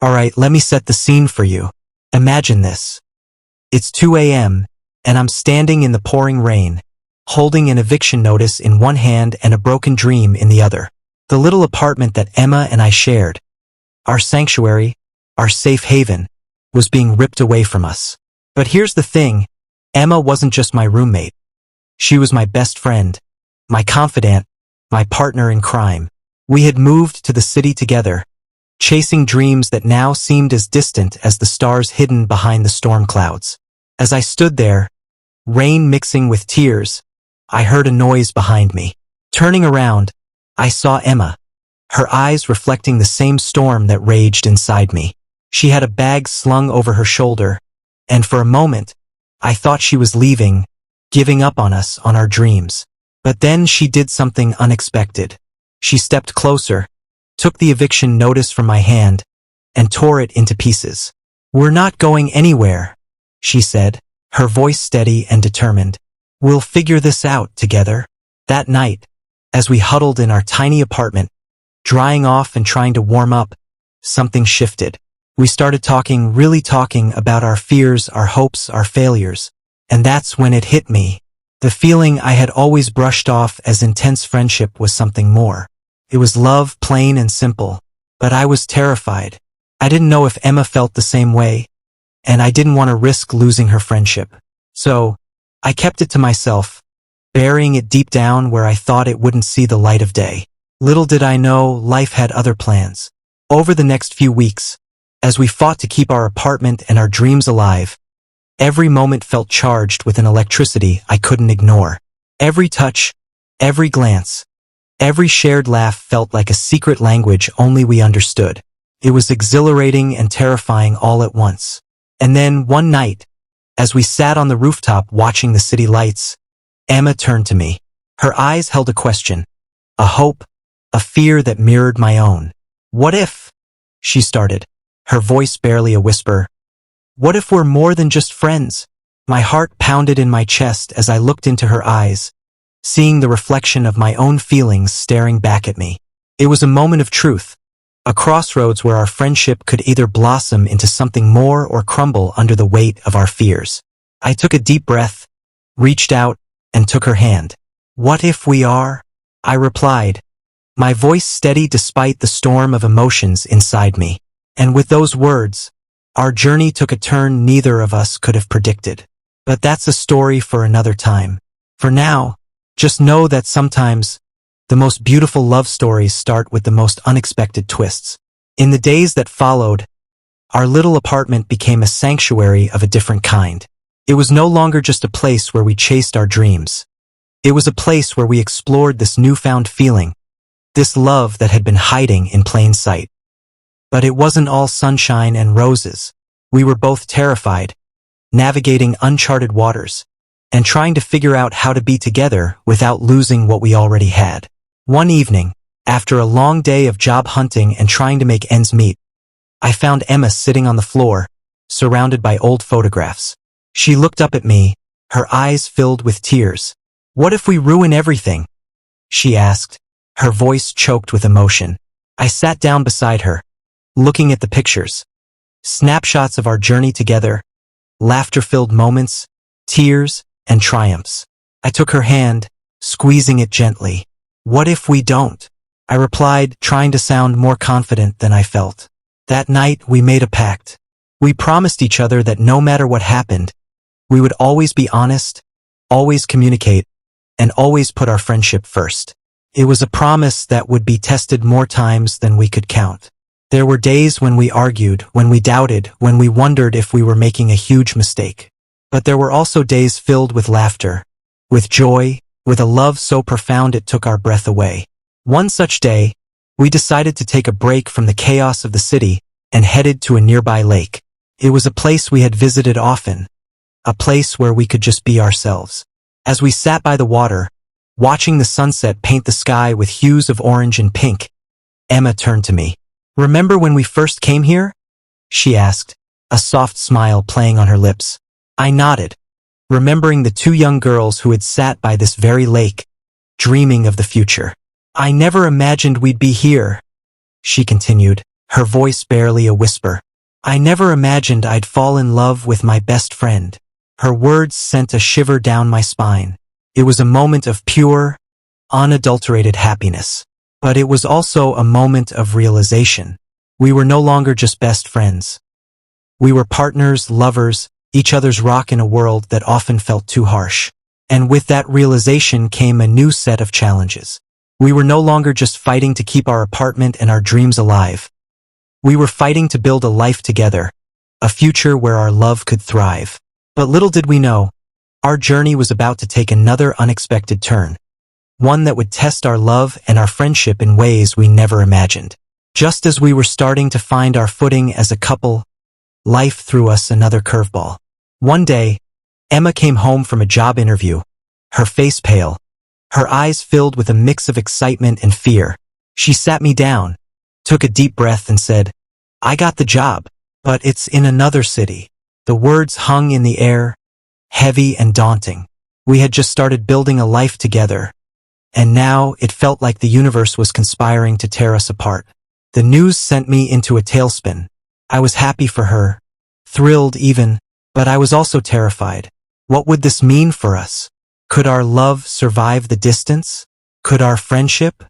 Alright, let me set the scene for you. Imagine this. It's 2 a.m., and I'm standing in the pouring rain, holding an eviction notice in one hand and a broken dream in the other. The little apartment that Emma and I shared, our sanctuary, our safe haven, was being ripped away from us. But here's the thing, Emma wasn't just my roommate. She was my best friend, my confidant, my partner in crime. We had moved to the city together, chasing dreams that now seemed as distant as the stars hidden behind the storm clouds. As I stood there, rain mixing with tears, I heard a noise behind me. Turning around, I saw Emma, her eyes reflecting the same storm that raged inside me. She had a bag slung over her shoulder, and for a moment, I thought she was leaving, giving up on us, on our dreams. But then she did something unexpected. She stepped closer, took the eviction notice from my hand, and tore it into pieces. "We're not going anywhere," she said, her voice steady and determined. "We'll figure this out together." That night, as we huddled in our tiny apartment, drying off and trying to warm up, something shifted. We started talking, really talking about our fears, our hopes, our failures. And that's when it hit me. The feeling I had always brushed off as intense friendship was something more. It was love, plain and simple. But I was terrified. I didn't know if Emma felt the same way, and I didn't want to risk losing her friendship. So, I kept it to myself, burying it deep down where I thought it wouldn't see the light of day. Little did I know, life had other plans. Over the next few weeks, as we fought to keep our apartment and our dreams alive, every moment felt charged with an electricity I couldn't ignore. Every touch, every glance, every shared laugh felt like a secret language only we understood. It was exhilarating and terrifying all at once. And then, one night, as we sat on the rooftop watching the city lights, Emma turned to me. Her eyes held a question, a hope, a fear that mirrored my own. "What if?" she started, her voice barely a whisper. "What if we're more than just friends?" My heart pounded in my chest as I looked into her eyes, seeing the reflection of my own feelings staring back at me. It was a moment of truth, a crossroads where our friendship could either blossom into something more or crumble under the weight of our fears. I took a deep breath, reached out, and took her hand. "What if we are?" I replied, my voice steady despite the storm of emotions inside me. And with those words, our journey took a turn neither of us could have predicted. But that's a story for another time. For now, just know that sometimes, the most beautiful love stories start with the most unexpected twists. In the days that followed, our little apartment became a sanctuary of a different kind. It was no longer just a place where we chased our dreams. It was a place where we explored this newfound feeling, this love that had been hiding in plain sight. But it wasn't all sunshine and roses. We were both terrified, navigating uncharted waters, and trying to figure out how to be together without losing what we already had. One evening, after a long day of job hunting and trying to make ends meet, I found Emma sitting on the floor, surrounded by old photographs. She looked up at me, her eyes filled with tears. "What if we ruin everything?" she asked, her voice choked with emotion. I sat down beside her, looking at the pictures. Snapshots of our journey together, laughter-filled moments, tears, and triumphs. I took her hand, squeezing it gently. "What if we don't?" I replied, trying to sound more confident than I felt. That night, we made a pact. We promised each other that no matter what happened, we would always be honest, always communicate, and always put our friendship first. It was a promise that would be tested more times than we could count. There were days when we argued, when we doubted, when we wondered if we were making a huge mistake. But there were also days filled with laughter, with joy, with a love so profound it took our breath away. One such day, we decided to take a break from the chaos of the city and headed to a nearby lake. It was a place we had visited often, a place where we could just be ourselves. As we sat by the water, watching the sunset paint the sky with hues of orange and pink, Emma turned to me. "Remember when we first came here?" she asked, a soft smile playing on her lips. I nodded, remembering the two young girls who had sat by this very lake, dreaming of the future. "I never imagined we'd be here," she continued, her voice barely a whisper. I never imagined I'd fall in love with my best friend. Her words sent a shiver down my spine. It was a moment of pure, unadulterated happiness. But it was also a moment of realization. We were no longer just best friends. We were partners, lovers, each other's rock in a world that often felt too harsh. And with that realization came a new set of challenges. We were no longer just fighting to keep our apartment and our dreams alive. We were fighting to build a life together, a future where our love could thrive. But little did we know, our journey was about to take another unexpected turn. One that would test our love and our friendship in ways we never imagined. Just as we were starting to find our footing as a couple, life threw us another curveball. One day, Emma came home from a job interview, her face pale, her eyes filled with a mix of excitement and fear. She sat me down, took a deep breath and said, "I got the job, but it's in another city." The words hung in the air, heavy and daunting. We had just started building a life together, and now it felt like the universe was conspiring to tear us apart. The news sent me into a tailspin. I was happy for her, thrilled even, but I was also terrified. What would this mean for us? Could our love survive the distance? Could our friendship?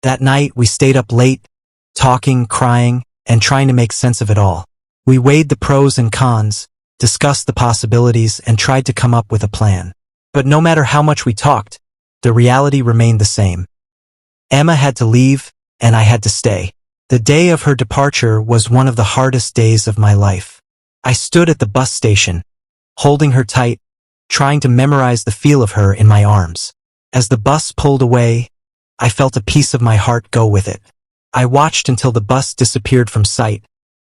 That night we stayed up late, talking, crying, and trying to make sense of it all. We weighed the pros and cons, discussed the possibilities, and tried to come up with a plan. But no matter how much we talked, the reality remained the same. Emma had to leave, and I had to stay. The day of her departure was one of the hardest days of my life. I stood at the bus station, holding her tight, trying to memorize the feel of her in my arms. As the bus pulled away, I felt a piece of my heart go with it. I watched until the bus disappeared from sight,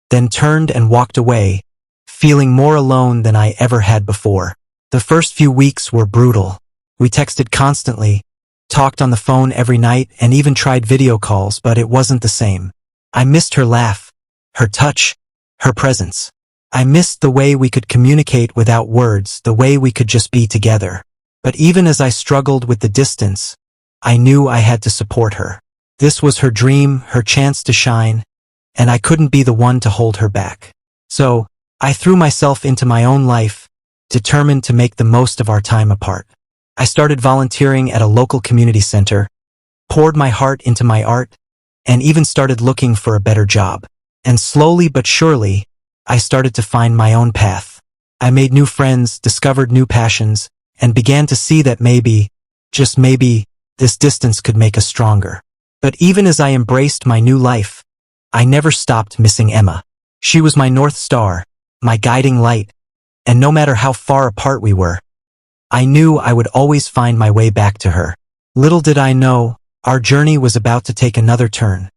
then turned and walked away, feeling more alone than I ever had before. The first few weeks were brutal. We texted constantly, talked on the phone every night, and even tried video calls, but it wasn't the same. I missed her laugh, her touch, her presence. I missed the way we could communicate without words, the way we could just be together. But even as I struggled with the distance, I knew I had to support her. This was her dream, her chance to shine, and I couldn't be the one to hold her back. So, I threw myself into my own life, determined to make the most of our time apart. I started volunteering at a local community center, poured my heart into my art, and even started looking for a better job. And slowly but surely, I started to find my own path. I made new friends, discovered new passions, and began to see that maybe, just maybe, this distance could make us stronger. But even as I embraced my new life, I never stopped missing Emma. She was my North Star, my guiding light, and no matter how far apart we were, I knew I would always find my way back to her. Little did I know, our journey was about to take another turn,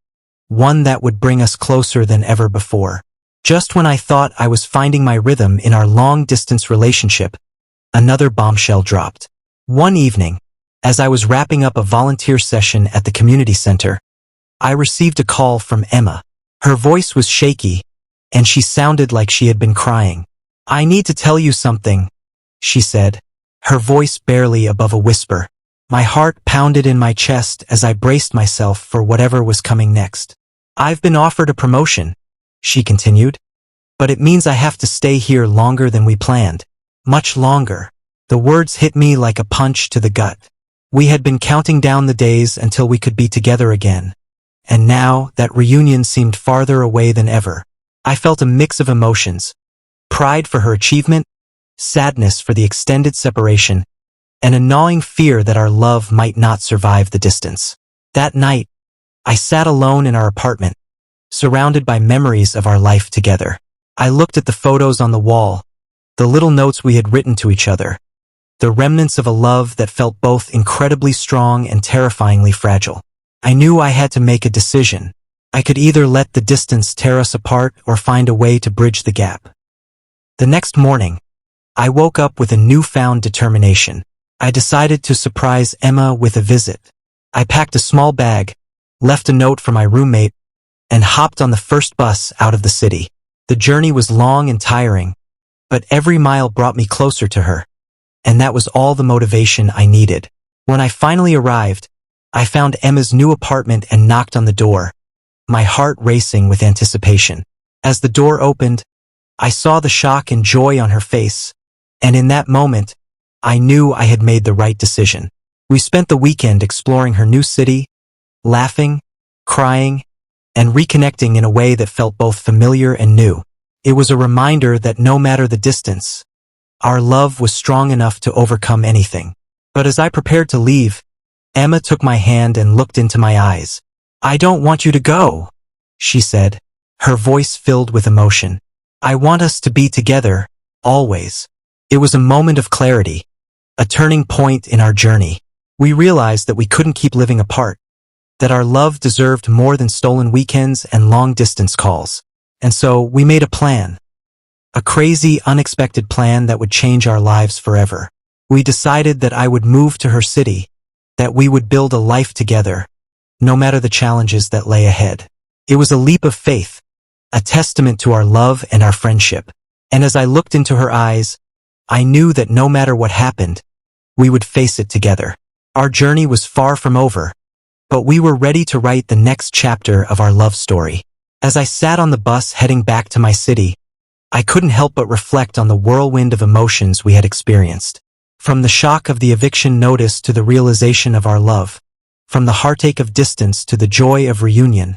one that would bring us closer than ever before. Just when I thought I was finding my rhythm in our long-distance relationship, another bombshell dropped. One evening, as I was wrapping up a volunteer session at the community center, I received a call from Emma. Her voice was shaky, and she sounded like she had been crying. "I need to tell you something," she said, her voice barely above a whisper. My heart pounded in my chest as I braced myself for whatever was coming next. "I've been offered a promotion," she continued, "but it means I have to stay here longer than we planned. Much longer." The words hit me like a punch to the gut. We had been counting down the days until we could be together again, and now that reunion seemed farther away than ever. I felt a mix of emotions: pride for her achievement, sadness for the extended separation, and a gnawing fear that our love might not survive the distance. That night, I sat alone in our apartment, surrounded by memories of our life together. I looked at the photos on the wall, the little notes we had written to each other, the remnants of a love that felt both incredibly strong and terrifyingly fragile. I knew I had to make a decision. I could either let the distance tear us apart or find a way to bridge the gap. The next morning, I woke up with a newfound determination. I decided to surprise Emma with a visit. I packed a small bag, left a note for my roommate, and hopped on the first bus out of the city. The journey was long and tiring, but every mile brought me closer to her, and that was all the motivation I needed. When I finally arrived, I found Emma's new apartment and knocked on the door, my heart racing with anticipation. As the door opened, I saw the shock and joy on her face, and in that moment, I knew I had made the right decision. We spent the weekend exploring her new city, laughing, crying, and reconnecting in a way that felt both familiar and new. It was a reminder that no matter the distance, our love was strong enough to overcome anything. But as I prepared to leave, Emma took my hand and looked into my eyes. "I don't want you to go," she said, her voice filled with emotion. "I want us to be together, always." It was a moment of clarity, a turning point in our journey. We realized that we couldn't keep living apart, that our love deserved more than stolen weekends and long-distance calls. And so we made a plan. A crazy, unexpected plan that would change our lives forever. We decided that I would move to her city, that we would build a life together, no matter the challenges that lay ahead. It was a leap of faith, a testament to our love and our friendship. And as I looked into her eyes, I knew that no matter what happened, we would face it together. Our journey was far from over, but we were ready to write the next chapter of our love story. As I sat on the bus heading back to my city, I couldn't help but reflect on the whirlwind of emotions we had experienced. From the shock of the eviction notice to the realization of our love, from the heartache of distance to the joy of reunion,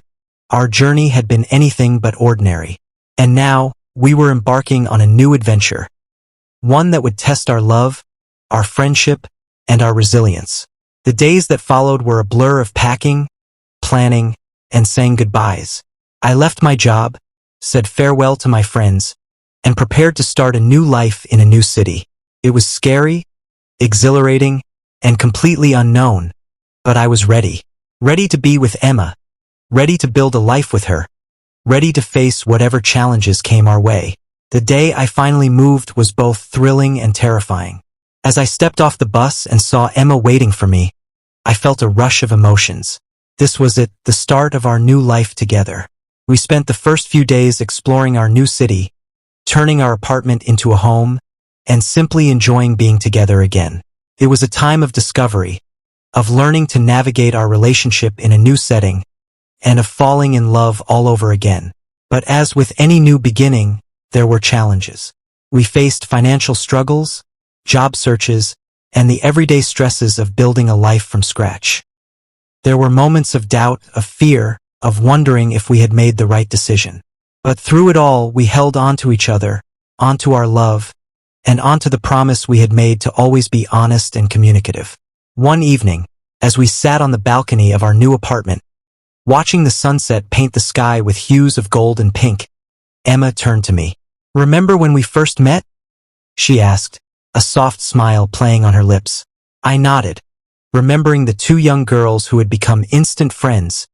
our journey had been anything but ordinary. And now, we were embarking on a new adventure. One that would test our love, our friendship, and our resilience. The days that followed were a blur of packing, planning, and saying goodbyes. I left my job, said farewell to my friends, and prepared to start a new life in a new city. It was scary, exhilarating, and completely unknown, but I was ready. Ready to be with Emma, ready to build a life with her, ready to face whatever challenges came our way. The day I finally moved was both thrilling and terrifying. As I stepped off the bus and saw Emma waiting for me, I felt a rush of emotions. This was it, the start of our new life together. We spent the first few days exploring our new city, turning our apartment into a home, and simply enjoying being together again. It was a time of discovery, of learning to navigate our relationship in a new setting, and of falling in love all over again. But as with any new beginning, there were challenges. We faced financial struggles, job searches, and the everyday stresses of building a life from scratch. There were moments of doubt, of fear, of wondering if we had made the right decision. But through it all, we held on to each other, onto our love, and onto the promise we had made to always be honest and communicative. One evening, as we sat on the balcony of our new apartment, watching the sunset paint the sky with hues of gold and pink, Emma turned to me. "Remember when we first met?" she asked, a soft smile playing on her lips. I nodded, remembering the two young girls who had become instant friends,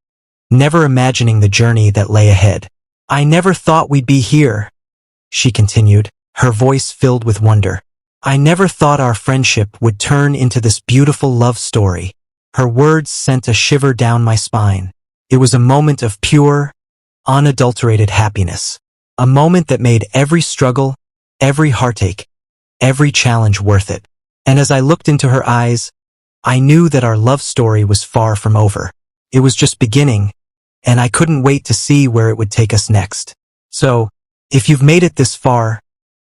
never imagining the journey that lay ahead. "I never thought we'd be here," she continued, her voice filled with wonder. "I never thought our friendship would turn into this beautiful love story." Her words sent a shiver down my spine. It was a moment of pure, unadulterated happiness. A moment that made every struggle, every heartache, every challenge worth it. And as I looked into her eyes, I knew that our love story was far from over. It was just beginning, and I couldn't wait to see where it would take us next. So, if you've made it this far,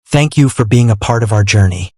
thank you for being a part of our journey.